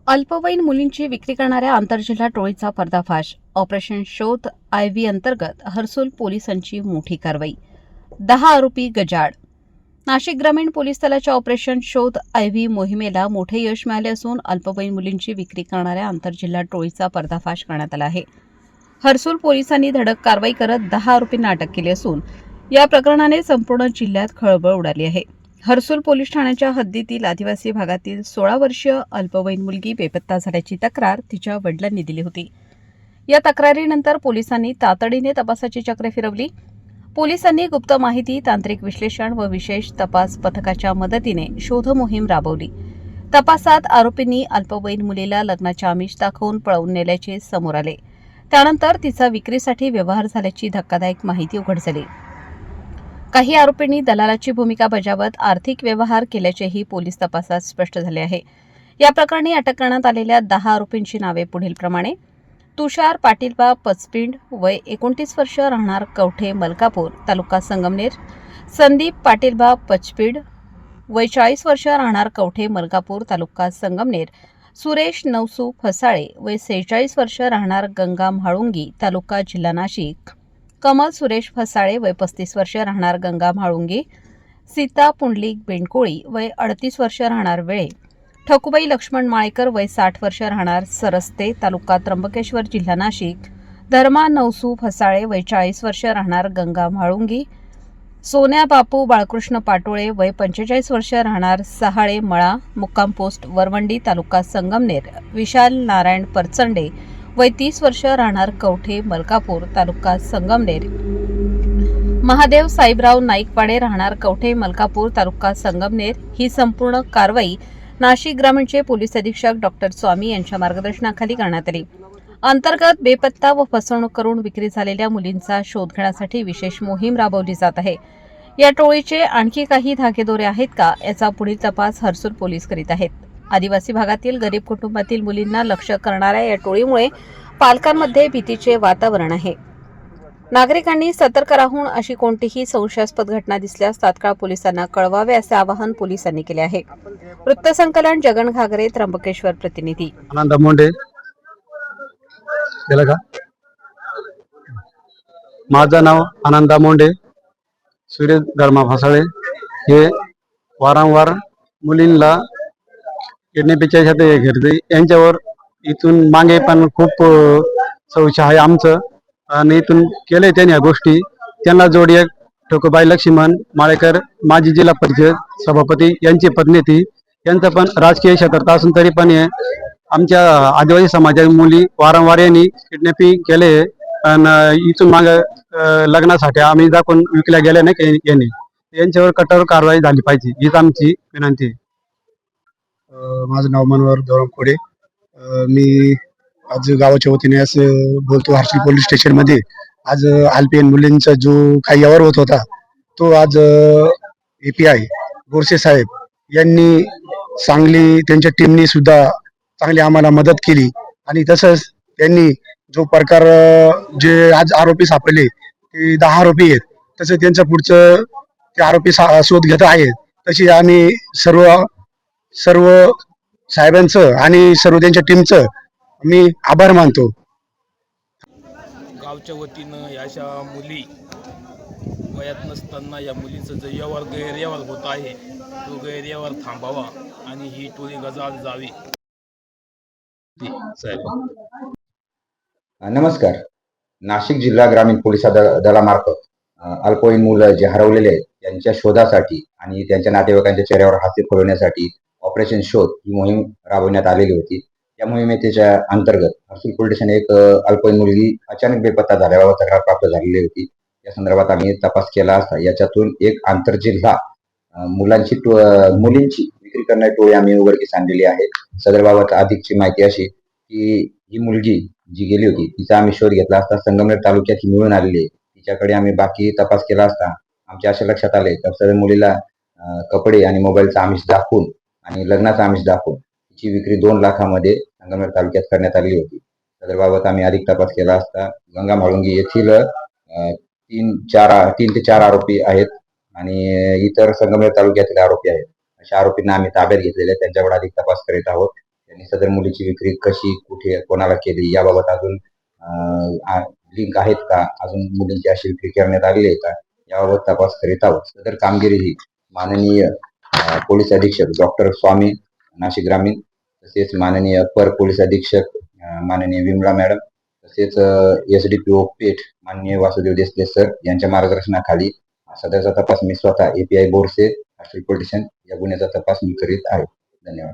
अल्पवयीन मुलींची विक्री करणाऱ्या आंतरजिल्हा टोळीचा पर्दाफाश. ऑपरेशन शोध आयव्ही अंतर्गत हर्सूल पोलिसांची मोठी कारवाई. 10 आरोपी गजाआड. नाशिक ग्रामीण पोलीस दलाच्या ऑपरेशन शोध आयव्ही मोहिमेला मोठे यश मिळाले असून अल्पवयीन मुलींची विक्री करणाऱ्या आंतरजिल्हा टोळीचा पर्दाफाश करण्यात आला आहे. हर्सूल पोलिसांनी धडक कारवाई करत 10 आरोपींना अटक केली असून या प्रकरणाने संपूर्ण जिल्ह्यात खळबळ उडाली आहे. हर्सूल पोलीस ठाण्याच्या हद्दीतील आदिवासी भागातील 16 वर्षीय अल्पवयीन मुलगी बेपत्ता झाल्याची तक्रार तिच्या वडिलांनी दिली होती. या तक्रारीनंतर पोलिसांनी तातडीने तपासाची चक्रे फिरवली. पोलिसांनी गुप्त माहिती, तांत्रिक विश्लेषण व विशेष तपास पथकाच्या मदतीने शोध मोहीम राबवली. तपासात आरोपींनी अल्पवयीन मुलीला लग्नाचे आमिष दाखवून पळवून नेल्याचे समोर आले. त्यानंतर तिचा विक्रीसाठी व्यवहार झाल्याची धक्कादायक माहिती उघड झाली. काही आरोपींनी दलालाची भूमिका बजावत आर्थिक व्यवहार केल्याचेही पोलीस तपासात स्पष्ट झाले आहे. या प्रकरणी अटक करण्यात आलेल्या 10 आरोपींची नावे पुढीलप्रमाणे: तुषार पाटीलबा पचपिंड, वय 29 वर्ष, राहणार कवठे मलकापूर, तालुका संगमनेर. संदीप पाटीलबा पचपिंड, वय 40 वर्ष, राहणार कवठे मलकापूर, तालुका संगमनेर. सुरेश नवसू फसाळे, वय 46 वर्ष, राहणार गंगा म्हाळुंगी, तालुका जिल्हा नाशिक. कमल सुरेश फसाळे, वय 35 वर्ष, राहणार गंगा म्हाळुंगी. सीता पुंडलिक बेंडकोळी, वय 38 वर्ष, राहणार वेळे. ठकुबाई लक्ष्मण माळेकर, वय 60 वर्ष, राहणार सरस्ते, तालुका त्र्यंबकेश्वर, जिल्हा नाशिक. धर्मा नवसू फसाळे, वय 40 वर्ष, राहणार गंगा म्हाळुंगी. सोन्या बापू बाळकृष्ण पाटोळे, वय 45 वर्ष, राहणार सहाळे मळा, मुक्काम पोस्ट वरवंडी, तालुका संगमनेर. विशाल नारायण परचंडे, वय 30 वर्ष, राहणार कवठे मलकापूर, तालुका संगमनेर. महादेव साईबराव नाईकवाडे, राहणार कवठे मलकापूर, तालुका संगमनेर. ही संपूर्ण कारवाई नाशिक ग्रामीणचे पोलीस अधीक्षक डॉ. स्वामी यांच्या मार्गदर्शनाखाली करण्यात आली. अंतर्गत बेपत्ता व फसवणूक करून विक्री झालेल्या मुलींचा शोध घेण्यासाठी विशेष मोहीम राबवली जात आहे. या टोळीचे आणखी काही धागेदोरे आहेत का, याचा पुढील तपास हर्सूल पोलीस करीत आहेत. आदिवासी भागातील गरीब कुटुंबातील मुलींना लक्ष्य करणाऱ्या या टोळीमुळे पालकांमध्ये भीतीचे वातावरण आहे. नागरिकांनी सतर्क राहून अशी कोणतीही संशयास्पद घटना दिसल्यास तात्काळ पोलिसांना कळवावे, असे आवाहन पोलिसांनी केले आहे. वृत्तसंकलन जगन घागरे, त्र्यंबकेश्वर प्रतिनिधी. आनंद मोंडे. केलं का? माझं नाव आनंदा मोंडे. सुरेश धर्मा फसाळे हे वारंवार मुलींना किडनॅपिंगच्या ह्याच्यात घेतले. यांच्यावर इथून मागे पण खूप संशय आहे आमचं, आणि इथून केले त्यांनी या गोष्टी. त्यांना जोडी एक ठकुबाई लक्ष्मण माळेकर, माजी जिल्हा परिषद सभापती, यांची पत्नी ती. यांचं पण राजकीय क्षेत्रात असून तरी पण आमच्या आदिवासी समाजाच्या मुली वारंवार यांनी किडनॅपिंग केले. आणि इथून माग लग्नासाठी आम्ही दाखवून विकल्या गेल्या नाही यांनी. यांच्यावर कठोर कारवाई झाली पाहिजे, हीच आमची विनंती. माझं नाव मनोहर दोरमकोडे. मी आज गावाच्या वतीने असं बोलतो हर्सूल पोलीस स्टेशन मध्ये. आज अल्पवयीन मुलींचा जो काही व्यवहार होत होता तो आज API गोरसे साहेब यांनी चांगली, त्यांच्या टीमनी सुद्धा चांगली आम्हाला मदत केली. आणि तसंच त्यांनी जो प्रकार जे आज आरोपी सापडले ते 10 आरोपी आहेत, तसं त्यांचं पुढचं ते आरोपी शोध घेत आहेत. तशी आम्ही सर्व साहेबांचं आणि सर्व त्यांच्या टीमचं मी आभार मानतो. गावच्या वतीनं याशा मुली वयात नसताना या मुलीचा जो गैरव्यवहार होत आहे तो गैरव्यवहार थांबावा आणि ही टोळी गजाआड जावी. नमस्कार. नाशिक जिल्हा ग्रामीण पोलीस दलामार्फत अल्पवयीन मुलं जे हरवलेले आहेत त्यांच्या शोधासाठी आणि त्यांच्या नातेवाईकांच्या चेहऱ्यावर हास्य फुलवण्यासाठी ऑपरेशन शोध ही मोहीम राबवण्यात आलेली होती. या मोहिमेच्या अंतर्गत हर्सूल पोलीस स्टेशन एक अल्पवयीन मुलगी अचानक बेपत्ता झाल्याबाबत तक्रार प्राप्त झालेली होती. या संदर्भात आम्ही तपास केला असता याच्यातून एक आंतरजिल्हा मुलींची विक्री करणारी टोळी आम्ही उघडकीस आणलेली आहे. सदरबाबत अधिकची माहिती अशी की ही मुलगी जी गेली होती तिचा आम्ही शोध घेतला असता संगमनेर तालुक्यात ही मिळून आलेली आहे. तिच्याकडे आम्ही बाकी तपास केला असता आमच्या अशा लक्षात आले तर सर्व मुलीला कपडे आणि मोबाईलचा आमिष दाखवून आणि लग्नाचा आमिष दाखवून तिची विक्री 2 लाखामध्ये संगमनेर तालुक्यात करण्यात आली होती. सदरबाबत आम्ही अधिक तपास केला असता गंगा म्हाळुंगी येथील 3 ते 4 आरोपी आहेत आणि इतर संगमनेर तालुक्यातील आरोपी आहेत. अशा आरोपींना आम्ही ताब्यात घेतलेले, त्यांच्याकडे अधिक तपास करीत आहोत. त्यांनी सदर मुलीची विक्री कशी, कुठे, कोणाला केली याबाबत अजून लिंक आहेत का, अजून मुलींची अशी विक्री करण्यात आलेली आहे का, याबाबत तपास करीत आहोत. सदर कामगिरी ही माननीय पोलीस अधीक्षक डॉक्टर स्वामी नाशिक ग्रामीण, तसेच माननीय अपर पोलीस अधीक्षक माननीय विमला मॅडम, तसेच SDPO पेठ माननीय वासुदेव देसले सर यांच्या मार्गदर्शनाखाली सदरचा तपास मी स्वतः API बोरसे पोलीस स्टेशन या गुन्ह्याचा तपास मी करीत आहे. धन्यवाद.